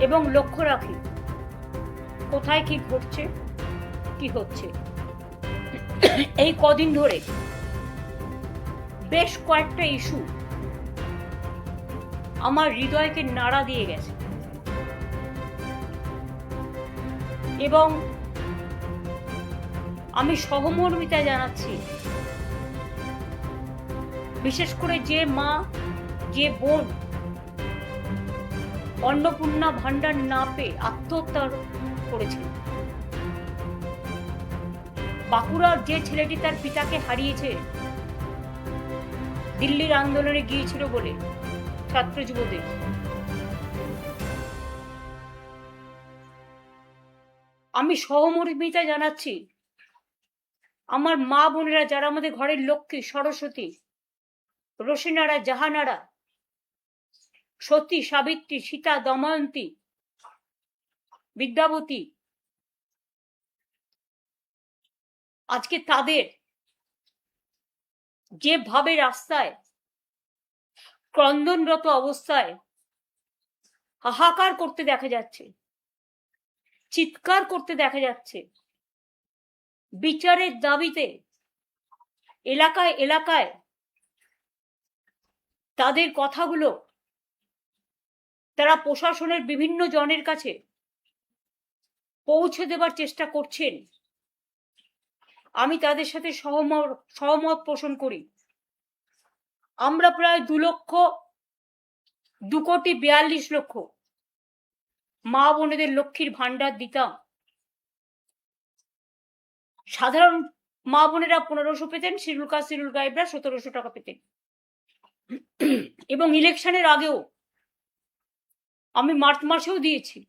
এবং লক্ষ্য রাখি কোথায় কি ঘটছে, কি হচ্ছে। এই কদিন ধরে বেশ কয়েকটা ইস্যু আমার হৃদয়কে নাড়া দিয়ে গেছে এবং আমি সহমর্মিতা জানাচ্ছি, বিশেষ করে যে মা, যে বোন অন্নপূর্ণা ভান্ডার না পেয়ে আত্মহত্যা করেছে, বাঁকুড়ার যে ছেলেটি তার পিতাকে হারিয়েছে দিল্লির আন্দোলনে গিয়েছিল বলে, ছাত্র যুবদের, আমি সহমর্মিতা জানাচ্ছি আমার মা বোনেরা যারা আমাদের ঘরের লক্ষ্মী, সরস্বতী, রোশনারা, জাহানারা, সতী, সাবিত্রী, সীতা, দময়ন্তী, বিদ্যাবতী, আজকে তাদের যেভাবে রাস্তায় ক্রন্দনরত অবস্থায় হাহাকার করতে দেখা যাচ্ছে, চিৎকার করতে দেখা যাচ্ছে, বিচারের দাবিতে এলাকায় এলাকায় তাদের কথাগুলো তারা প্রশাসনের বিভিন্ন জনের কাছে পৌঁছে দেবার চেষ্টা করছেন, আমি তাদের সাথে সহমত পোষণ করি। আমরা প্রায় 2,42,00,000 মা বোনেদের লক্ষ্মীর ভান্ডার দিতাম। সাধারণ মা বোনেরা 1500 পেতেন, শিডিউল কাস্ট শিডিউল ট্রাইবরা 1700 টাকা পেতেন। এবং ইলেকশনের আগেও আমি মার্চ মাসেও দিয়েছি।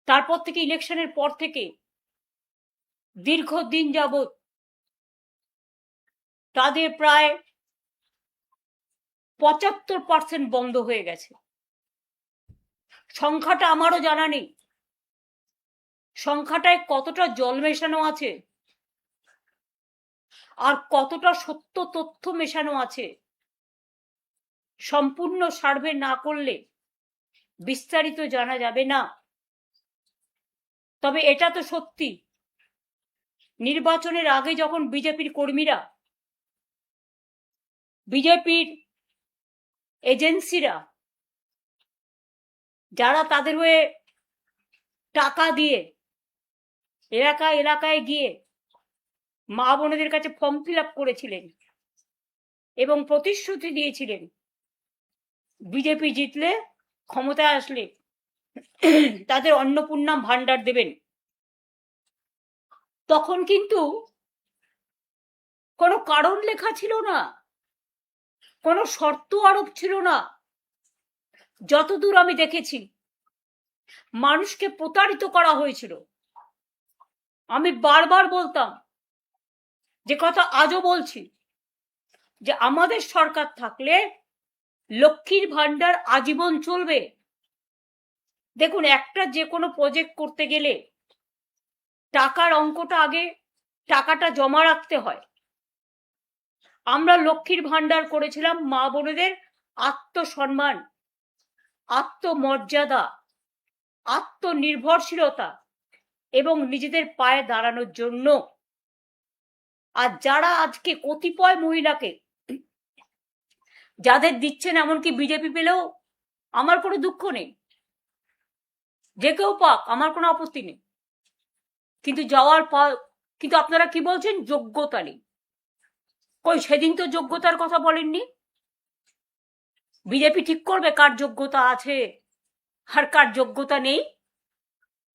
তারপর থেকে ইলেকশনের পর থেকে দীর্ঘদিন যাবৎ তাদের প্রায় 75% বন্ধ হয়ে গেছে। সংখ্যাটা আমারও জানা নেই, সংখ্যাটায় কতটা জল মেশানো আছে আর কতটা সত্য তথ্য মেশানো আছে সম্পূর্ণ সার্ভে না করলে বিস্তারিত জানা যাবে না। তবে এটা তো সত্যি, নির্বাচনের আগে যখন বিজেপির কর্মীরা, বিজেপির এজেন্সিরা, যারা তাদের হয়ে টাকা দিয়ে এলাকায় এলাকায় গিয়ে মা বোনেদের কাছে ফর্ম ফিল আপ করেছিলেন এবং প্রতিশ্রুতি দিয়েছিলেন বিজেপি জিতলে, ক্ষমতায় আসলে তাদের অন্নপূর্ণা ভান্ডার দেবেন, তখন কিন্তু কোনো কারণ লেখা ছিল না, কোনো শর্ত আরোপ ছিল না। যতদূর আমি দেখেছি মানুষকে প্রতারিত করা হয়েছিল। আমি বারবার বলতাম, যে কথা আজও বলছি, যে আমাদের সরকার থাকলে লক্ষ্মীর ভান্ডার আজীবন চলবে। দেখুন, একটা যে কোনো প্রজেক্ট করতে গেলে টাকার অঙ্কটা আগে, টাকাটা জমা রাখতে হয়। আমরা লক্ষ্মীর ভান্ডার করেছিলাম মা বোনেদের আত্মসম্মান, আত্মমর্যাদা, আত্মনির্ভরশীলতা এবং নিজেদের পায়ে দাঁড়ানোর জন্য। আর যারা আজকে কতিপয় মহিলাকে যাদের দিচ্ছেন, এমনকি বিজেপি পেলেও আমার কোনো দুঃখ নেই, যে কেউ পাক, আমার কোনো আপত্তি নেই, কিন্তু যাওয়ার পর কিন্তু আপনারা কি বলছেন, যোগ্যতা নেই। কই, সেদিন তো যোগ্যতার কথা বলেননি। বিজেপি ঠিক করবে কার যোগ্যতা আছে আর কার যোগ্যতা নেই।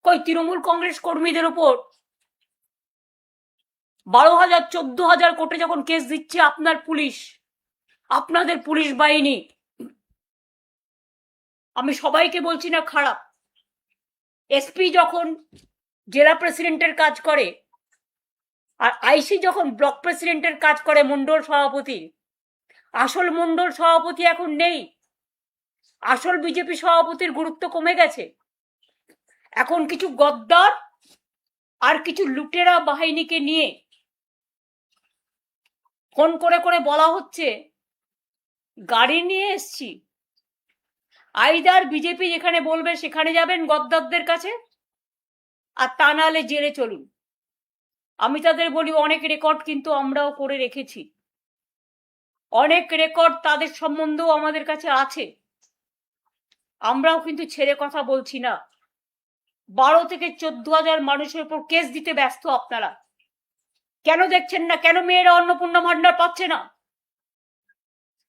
কই, তৃণমূল কংগ্রেস কর্মীদের উপর 12,000 14,000 কোটি যখন কেস দিচ্ছে আপনার পুলিশ, আপনাদের পুলিশ বাহিনী, আমি সবাইকে বলছি না খারাপ, এসপি যখন জেলা প্রেসিডেন্টের কাজ করে আর আইসি যখন ব্লক প্রেসিডেন্টের কাজ করে, মন্ডল সভাপতি, আসল মন্ডল সভাপতি এখন নেই। আসল বিজেপি সভাপতির গুরুত্ব কমে গেছে। এখন কিছু গদ্দার আর কিছু লুটেরা বাহিনীকে নিয়ে ফোন করে করে বলা হচ্ছে গাড়ি নিয়ে এসছি, আইদার বিজেপি যেখানে বলবে সেখানে যাবেন গদ্দারদের কাছে, আর তা নাহলে জেলে চলুন। আমি তাদের বলি, অনেক রেকর্ড কিন্তু আমরাও করে রেখেছি, অনেক রেকর্ড তাদের সম্বন্ধেও আমাদের কাছে আছে, আমরাও কিন্তু ছেড়ে কথা বলছি না। 12 থেকে 14,000 মানুষের উপর কেস দিতে ব্যস্ত আপনারা। কেন দেখছেন না? কেন মেয়েরা অন্নপূর্ণা ভান্ডার পাচ্ছে না,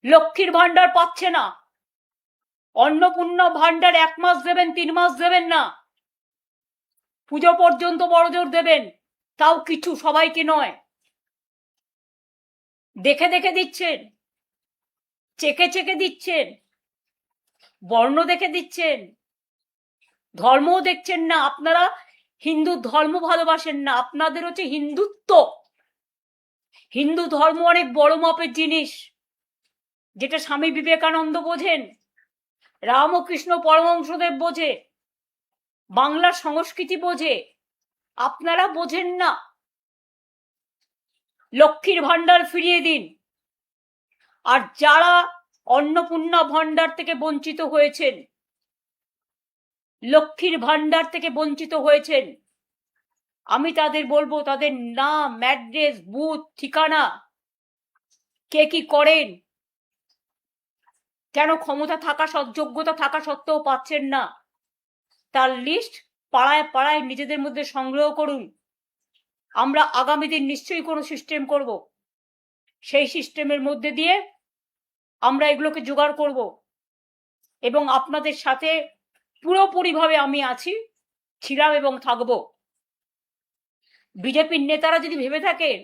লক্ষ্মীর ভান্ডার পাচ্ছে না? অন্নপূর্ণা ভান্ডার 1 মাস দেবেন, 3 মাস দেবেন না, পুজো পর্যন্ত বড়জোর দেবেন, তাও কিছু, সবাইকে নয়। দেখে দেখে দিচ্ছেন, চেকে চেকে দিচ্ছেন, বর্ণ দেখে দিচ্ছেন, ধর্মও দেখছেন না। আপনারা হিন্দু ধর্ম ভালোবাসেন না, আপনাদের হচ্ছে হিন্দুত্ব। হিন্দু ধর্ম অনেক বড় মাপের জিনিস, যেটা স্বামী বিবেকানন্দ বোঝেন, রামকৃষ্ণ পরমহংসদেব বোঝে, বাংলার সংস্কৃতি বোঝে, আপনারা বোঝেন না। লক্ষ্মীর ভান্ডার ফিরিয়ে দিন। আর যারা অন্নপূর্ণা ভান্ডার থেকে বঞ্চিত হয়েছেন, লক্ষ্মীর ভান্ডার থেকে বঞ্চিত হয়েছেন, আমি তাদের বলবো, তাদের নাম, অ্যাড্রেস, বুথ, ঠিকানা, কে কি করেন, কেন ক্ষমতা থাকা, যোগ্যতা থাকা সত্ত্বেও পাচ্ছেন না, তার লিস্ট পাড়ায় পাড়ায় নিজেদের মধ্যে সংগ্রহ করুন। আমরা আগামী দিন নিশ্চয়ই কোনো সিস্টেম করব, সেই সিস্টেমের মধ্যে দিয়ে আমরা এগুলোকে জোগাড় করব, এবং আপনাদের সাথে পুরোপুরিভাবে আমি আছি, ছিলাম এবং থাকব। বিজেপির নেতারা যদি ভেবে থাকেন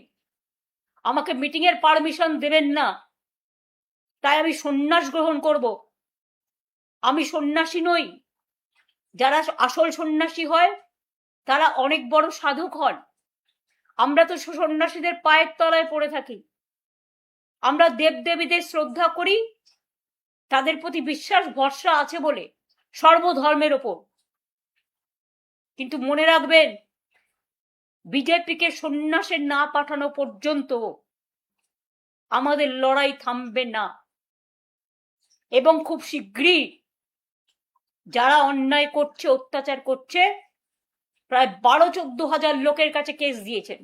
আমাকে মিটিং এর পারমিশন দেবেন না, তাই আমি সন্ন্যাস গ্রহণ করব, আমি সন্ন্যাসী নই। যারা আসল সন্ন্যাসী হয় তারা অনেক বড় সাধক হন। আমরা তো সন্ন্যাসীদের পায়ের তলায় পড়ে থাকি। আমরা দেবদেবীদের শ্রদ্ধা করি, তাদের প্রতি বিশ্বাস ভরসা আছে বলে, সর্বধর্মের ওপর। কিন্তু মনে রাখবেন, বিজেপিকে সন্ন্যাসে না পাঠানো পর্যন্ত আমাদের লড়াই থামবে না। এবং খুব শীঘ্রই যারা অন্যায় করছে, অত্যাচার করছে, প্রায় 12-14 হাজার লোকের কাছে কেস দিয়েছেন।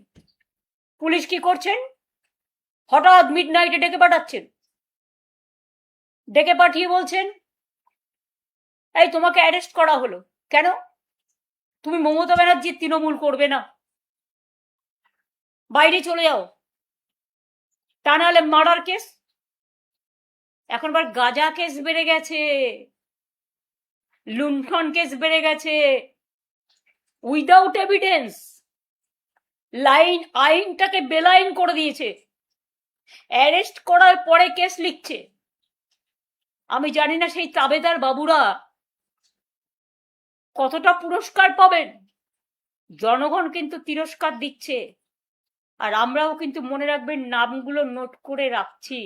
পুলিশ কি করছেন? হঠাৎ মিডনাইটে ডেকে পাঠাচ্ছেন, ডেকে পাঠিয়ে বলছেন, এই তোমাকে অ্যারেস্ট করা হলো, কেন? তুমি মমতা ব্যানার্জির তৃণমূল করবে না, বাইরে চলে যাও, তা নাহলে মার্ডার কেস। এখনবার গাঁজা কেস বেড়ে গেছে, লুণ্ঠন কেস বেড়ে গেছে, উইদাউট এভিডেন্স। আইনটাকে বেলাইন করে দিয়েছে, অ্যারেস্ট করার পরে কেস লিখছে। আমি জানি না সেই তাবেদার বাবুরা কতটা পুরস্কার পাবেন। জনগণ কিন্তু তিরস্কার দিচ্ছে, আর আমরাও কিন্তু মনে রাখবেন নামগুলো নোট করে রাখছি।